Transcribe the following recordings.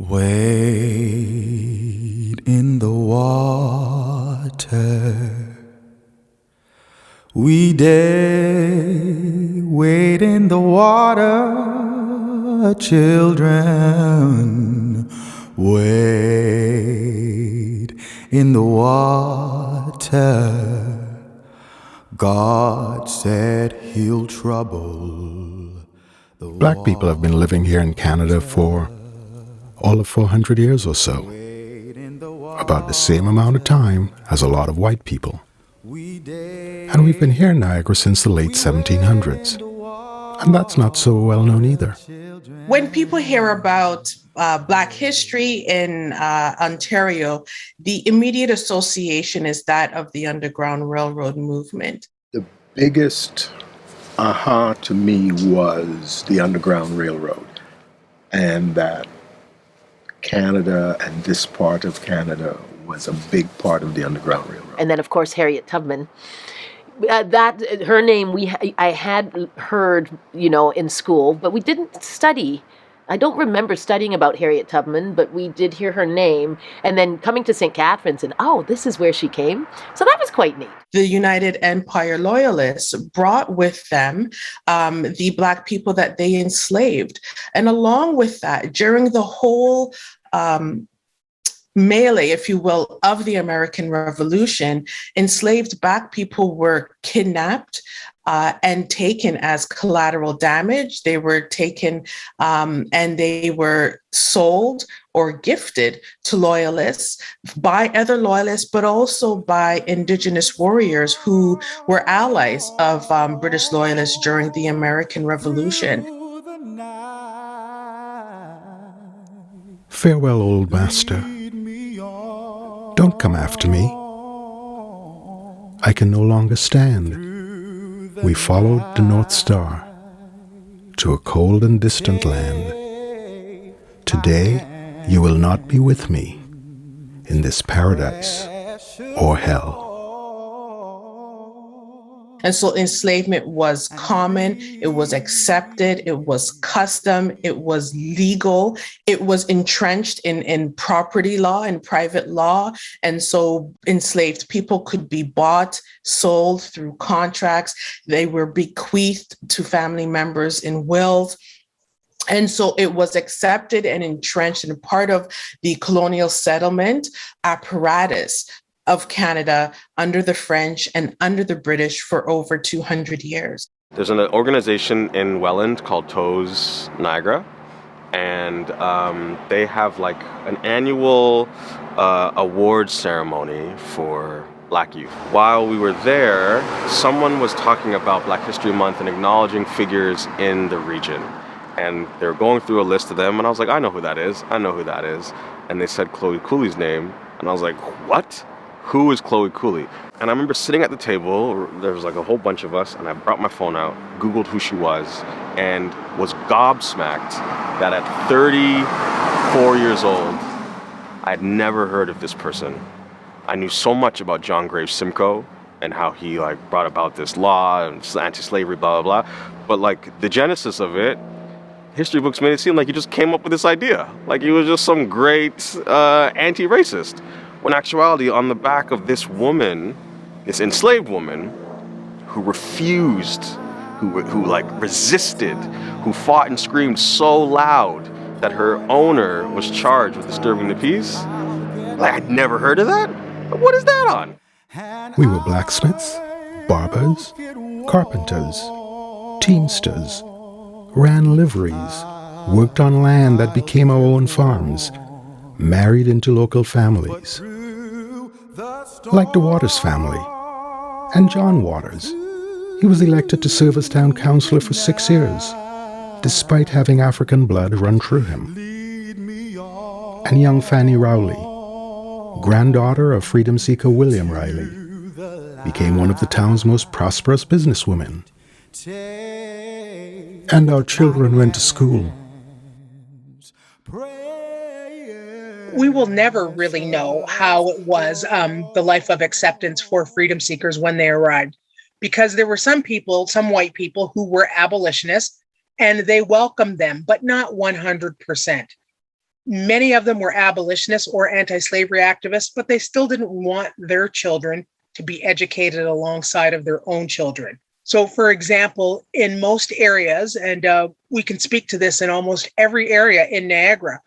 Wade in the water. We dare wade in the water, children. Wade in the water. God said he'll trouble the Black people have been living here in Canada for all of 400 years or so, about the same amount of time as a lot of white people. And we've been here in Niagara since the late 1700s. And that's not so well known either. When people hear about Black history in Ontario, the immediate association is that of the Underground Railroad movement. The biggest aha to me was the Underground Railroad, and that Canada and this part of Canada was a big part of the Underground Railroad. And then, of course, Harriet Tubman. Her name I had heard, in school, but we didn't study. I don't remember studying about Harriet Tubman, but we did hear her name. And then coming to St. Catharines and, this is where she came. So that was quite neat. The United Empire Loyalists brought with them the Black people that they enslaved. And along with that, during the whole melee, if you will, of the American Revolution, enslaved Black people were kidnapped and taken as collateral damage. They were taken and they were sold or gifted to loyalists by other loyalists, but also by Indigenous warriors who were allies of British loyalists during the American Revolution. Farewell, old master. Don't come after me. I can no longer stand. We followed the North Star to a cold and distant land. Today, you will not be with me in this paradise or hell. And so enslavement was common, it was accepted, it was custom, it was legal, it was entrenched in property law and private law. And so enslaved people could be bought, sold through contracts. They were bequeathed to family members in wills. And so it was accepted and entrenched and part of the colonial settlement apparatus of Canada under the French and under the British for over 200 years. There's an organization in Welland called Toes Niagara, and they have like an annual awards ceremony for Black youth. While we were there, someone was talking about Black History Month and acknowledging figures in the region. And they were going through a list of them, and I was like, I know who that is. And they said Chloe Cooley's name, and I was like, what? Who is Chloe Cooley? And I remember sitting at the table, there was like a whole bunch of us, and I brought my phone out, Googled who she was, and was gobsmacked that at 34 years old, I had never heard of this person. I knew so much about John Graves Simcoe and how he brought about this law and anti-slavery, blah, blah, blah. But the genesis of it, history books made it seem like he just came up with this idea. Like he was just some great anti-racist. When actuality, on the back of this woman, this enslaved woman, who refused, who resisted, who fought and screamed so loud that her owner was charged with disturbing the peace. I'd never heard of that. What is that on? We were blacksmiths, barbers, carpenters, teamsters, ran liveries, worked on land that became our own farms, married into local families, like the Waters family, and John Waters. He was elected to serve as town councillor for 6 years, despite having African blood run through him. And young Fanny Rowley, granddaughter of freedom seeker William Riley, became one of the town's most prosperous businesswomen. And our children went to school. We will never really know how it was the life of acceptance for freedom seekers when they arrived, because there were some people, some white people who were abolitionists, and they welcomed them, but not 100%. Many of them were abolitionists or anti-slavery activists, but they still didn't want their children to be educated alongside of their own children. So, for example, in most areas, and we can speak to this in almost every area in Niagara,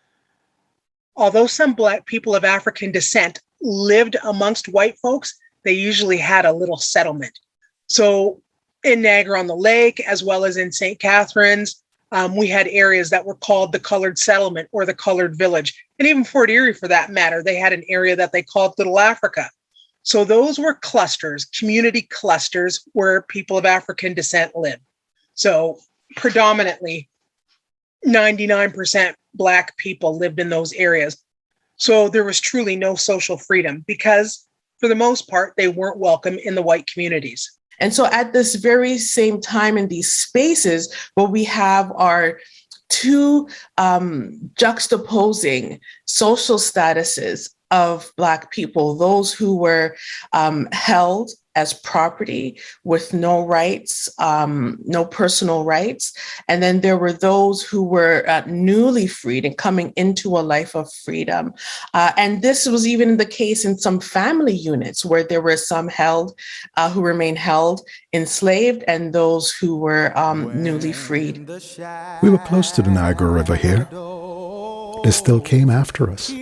although some Black people of African descent lived amongst white folks, they usually had a little settlement. So in Niagara-on-the-Lake, as well as in St. Catharines, we had areas that were called the Colored Settlement or the Colored Village. And even Fort Erie, for that matter, they had an area that they called Little Africa. So those were clusters, community clusters where people of African descent lived. So predominantly 99% Black people lived in those areas. So there was truly no social freedom because for the most part, they weren't welcome in the white communities. And so at this very same time in these spaces, what we have are two juxtaposing social statuses of Black people, those who were held as property with no rights, no personal rights. And then there were those who were newly freed and coming into a life of freedom. And this was even the case in some family units where there were some held who remained held enslaved and those who were newly freed. We were close to the Niagara River here. They still came after us.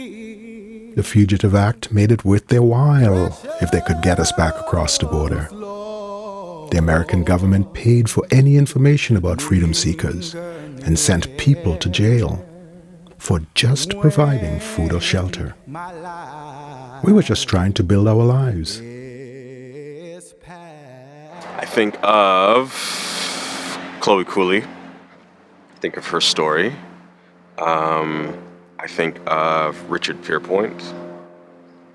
The Fugitive Act made it worth their while if they could get us back across the border. The American government paid for any information about freedom seekers and sent people to jail for just providing food or shelter. We were just trying to build our lives. I think of Chloe Cooley. I think of her story. I think of Richard Pierpoint.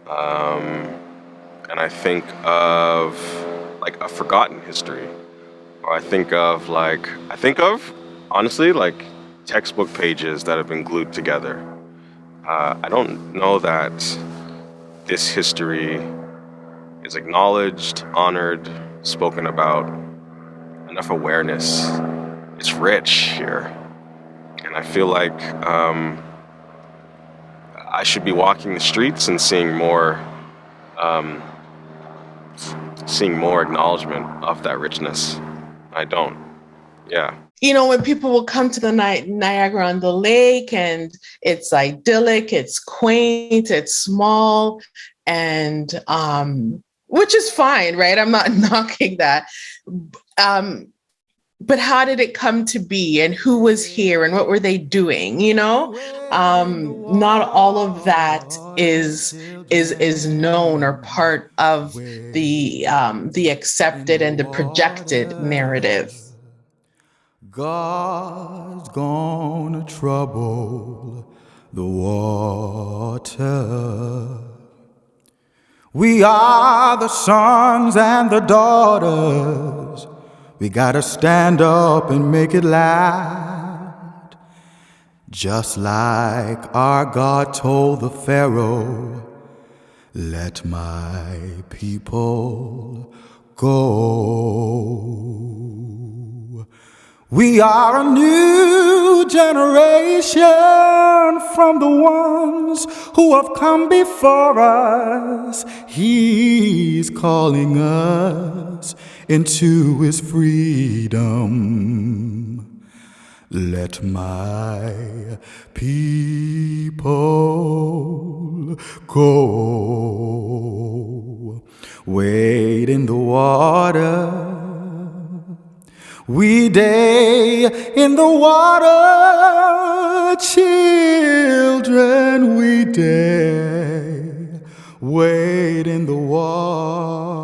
And I think of like a forgotten history. Or I think of honestly, like textbook pages that have been glued together. I don't know that this history is acknowledged, honored, spoken about, enough awareness. It's rich here. And I feel like I should be walking the streets and seeing more acknowledgement of that richness. I don't. Yeah. You know, when people will come to the Niagara-on-the-Lake and it's idyllic, it's quaint, it's small, and which is fine, right? I'm not knocking that. But how did it come to be and who was here and what were they doing? You know, not all of that is known or part of the accepted and the projected narrative. God's gonna trouble the water. We are the sons and the daughters. We gotta stand up and make it loud. Just like our God told the Pharaoh, let my people go. We are a new generation from the ones who have come before us. He's calling us into his freedom. Let my people go. Wade in the water. We day in the water, children, we day wade in the water.